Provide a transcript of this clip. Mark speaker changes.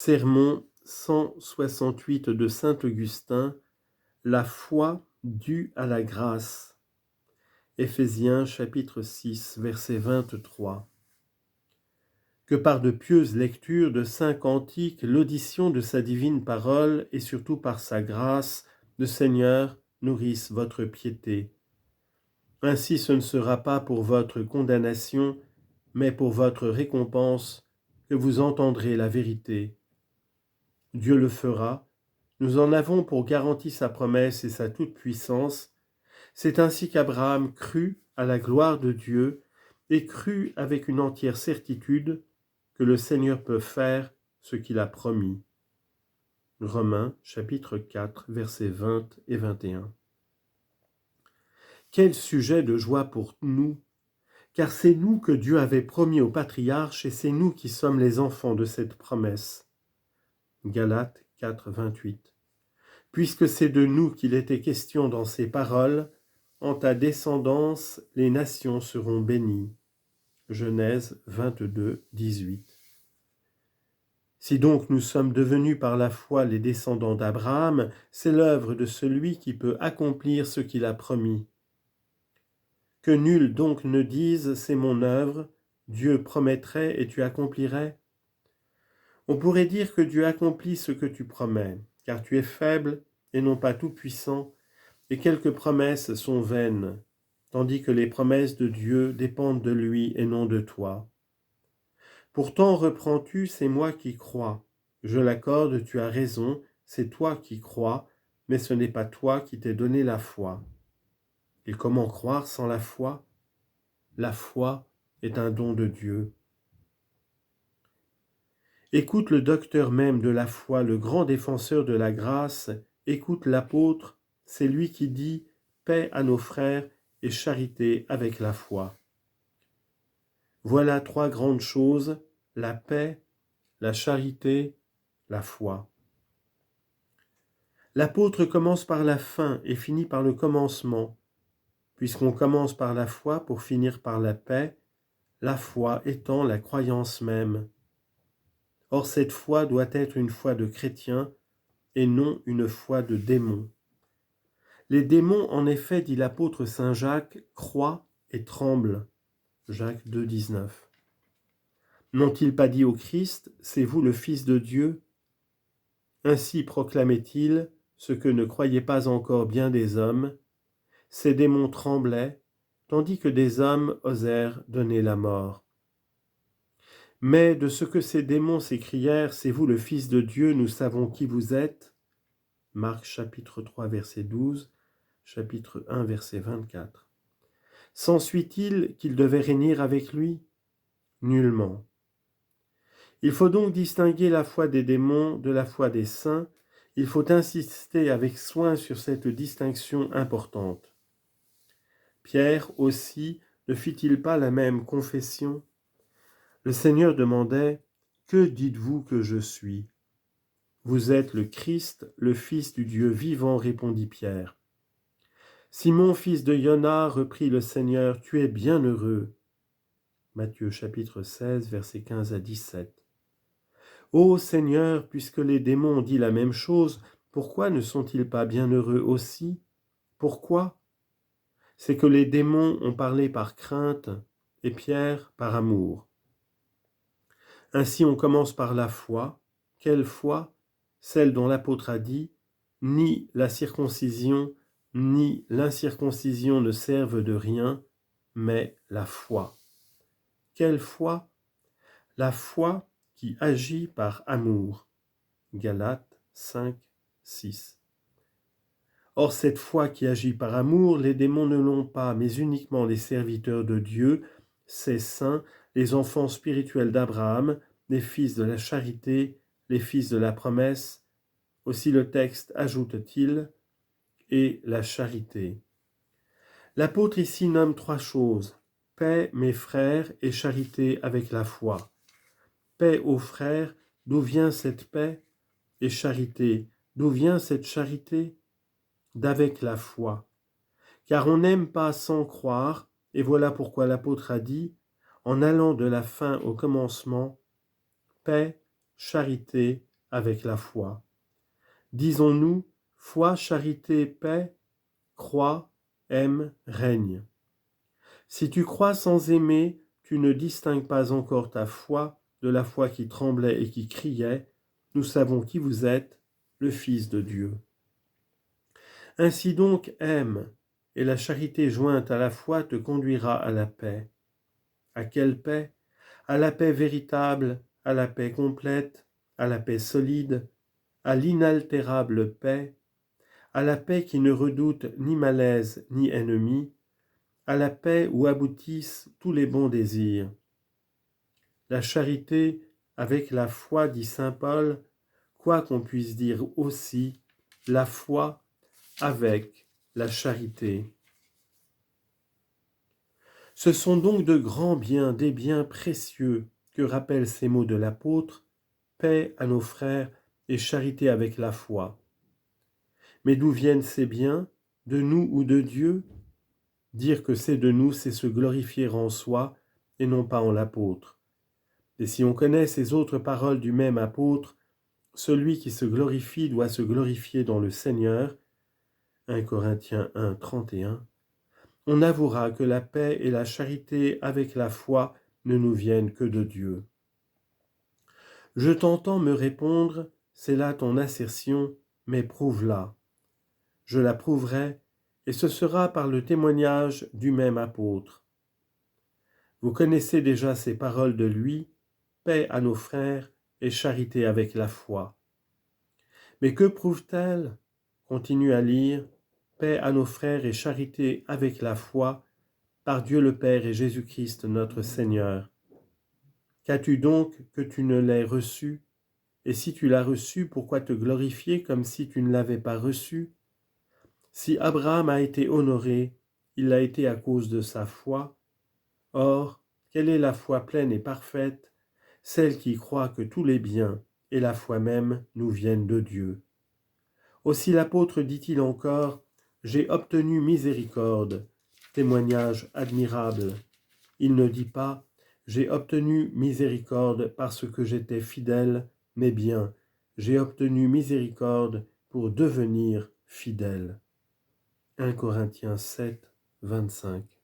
Speaker 1: Sermon 168 de saint Augustin, la foi due à la grâce. Éphésiens chapitre 6, verset 23. Que par de pieuses lectures de saints cantiques, l'audition de sa divine parole et surtout par sa grâce, le Seigneur nourrisse votre piété. Ainsi ce ne sera pas pour votre condamnation, mais pour votre récompense que vous entendrez la vérité. Dieu le fera, nous en avons pour garantie sa promesse et sa toute-puissance. C'est ainsi qu'Abraham crut à la gloire de Dieu et crut avec une entière certitude que le Seigneur peut faire ce qu'il a promis. Romains chapitre 4, versets 20 et 21. Quel sujet de joie pour nous, car c'est nous que Dieu avait promis aux patriarches et c'est nous qui sommes les enfants de cette promesse. Galates 4, 28. Puisque c'est de nous qu'il était question dans ces paroles, en ta descendance les nations seront bénies. Genèse 22, 18. Si donc nous sommes devenus par la foi les descendants d'Abraham, c'est l'œuvre de celui qui peut accomplir ce qu'il a promis. Que nul donc ne dise « c'est mon œuvre », Dieu promettrait et tu accomplirais. On pourrait dire que Dieu accomplit ce que tu promets, car tu es faible et non pas tout-puissant, et quelques promesses sont vaines, tandis que les promesses de Dieu dépendent de lui et non de toi. Pourtant reprends-tu, c'est moi qui crois. Je l'accorde, tu as raison, c'est toi qui crois, mais ce n'est pas toi qui t'es donné la foi. Et comment croire sans la foi? La foi est un don de Dieu. Écoute le docteur même de la foi, le grand défenseur de la grâce, écoute l'apôtre, c'est lui qui dit « paix à nos frères et charité avec la foi ». Voilà trois grandes choses, la paix, la charité, la foi. L'apôtre commence par la fin et finit par le commencement. Puisqu'on commence par la foi pour finir par la paix, la foi étant la croyance même. Or cette foi doit être une foi de chrétien et non une foi de démon. Les démons, en effet, dit l'apôtre saint Jacques, croient et tremblent. Jacques 2, 19. N'ont-ils pas dit au Christ, c'est vous le Fils de Dieu? Ainsi proclamait-il ce que ne croyaient pas encore bien des hommes. Ces démons tremblaient, tandis que des hommes osèrent donner la mort. Mais de ce que ces démons s'écrièrent, c'est vous le Fils de Dieu, nous savons qui vous êtes. Marc chapitre 3, verset 12, chapitre 1, verset 24. S'ensuit-il qu'il devait régner avec lui? Nullement. Il faut donc distinguer la foi des démons de la foi des saints. Il faut insister avec soin sur cette distinction importante. Pierre aussi ne fit-il pas la même confession? Le Seigneur demandait « Que dites-vous que je suis ?» « Vous êtes le Christ, le Fils du Dieu vivant, répondit Pierre. Simon, fils de Yona, reprit le Seigneur, tu es bien heureux. Matthieu chapitre 16, versets 15 à 17. Ô Seigneur, puisque les démons ont dit la même chose, pourquoi ne sont-ils pas bien heureux aussi? Pourquoi? C'est que les démons ont parlé par crainte et Pierre par amour. Ainsi on commence par la foi. Quelle foi? Celle dont l'apôtre a dit « Ni la circoncision, ni l'incirconcision ne servent de rien, mais la foi. » Quelle foi? La foi qui agit par amour. Galates 5, 6. Or cette foi qui agit par amour, les démons ne l'ont pas, mais uniquement les serviteurs de Dieu, ces saints, les enfants spirituels d'Abraham, les fils de la charité, les fils de la promesse. Aussi le texte ajoute-t-il, et la charité. L'apôtre ici nomme trois choses, paix, mes frères, et charité avec la foi. Paix aux frères, d'où vient cette paix? Et charité, d'où vient cette charité? D'avec la foi. Car on n'aime pas sans croire, et voilà pourquoi l'apôtre a dit, en allant de la fin au commencement, paix, charité avec la foi. Disons-nous, foi, charité, paix, crois, aime, règne. Si tu crois sans aimer, tu ne distingues pas encore ta foi de la foi qui tremblait et qui criait, « Nous savons qui vous êtes, le Fils de Dieu. » Ainsi donc, aime, et la charité jointe à la foi te conduira à la paix. À quelle paix? À la paix véritable, à la paix complète, à la paix solide, à l'inaltérable paix, à la paix qui ne redoute ni malaise ni ennemi, à la paix où aboutissent tous les bons désirs. La charité avec la foi, dit saint Paul, quoi qu'on puisse dire aussi, la foi avec la charité. Ce sont donc de grands biens, des biens précieux que rappellent ces mots de l'apôtre, paix à nos frères et charité avec la foi. Mais d'où viennent ces biens? De nous ou de Dieu? Dire que c'est de nous, c'est se glorifier en soi et non pas en l'apôtre. Et si on connaît ces autres paroles du même apôtre, celui qui se glorifie doit se glorifier dans le Seigneur, 1 Corinthiens 1, 31, on avouera que la paix et la charité avec la foi ne nous viennent que de Dieu. Je t'entends me répondre, c'est là ton assertion, mais prouve-la. Je la prouverai, et ce sera par le témoignage du même apôtre. Vous connaissez déjà ces paroles de lui, paix à nos frères et charité avec la foi. Mais que prouvent-elles? Continue à lire, paix à nos frères et charité avec la foi, par Dieu le Père et Jésus-Christ notre Seigneur. Qu'as-tu donc que tu ne l'aies reçu? Et si tu l'as reçu, pourquoi te glorifier comme si tu ne l'avais pas reçu? Si Abraham a été honoré, il l'a été à cause de sa foi. Or, quelle est la foi pleine et parfaite? Celle qui croit que tous les biens et la foi même nous viennent de Dieu. Aussi l'apôtre dit-il encore, « J'ai obtenu miséricorde », témoignage admirable. Il ne dit pas, « J'ai obtenu miséricorde parce que j'étais fidèle », mais bien, « J'ai obtenu miséricorde pour devenir fidèle ». 1 Corinthiens 7, 25.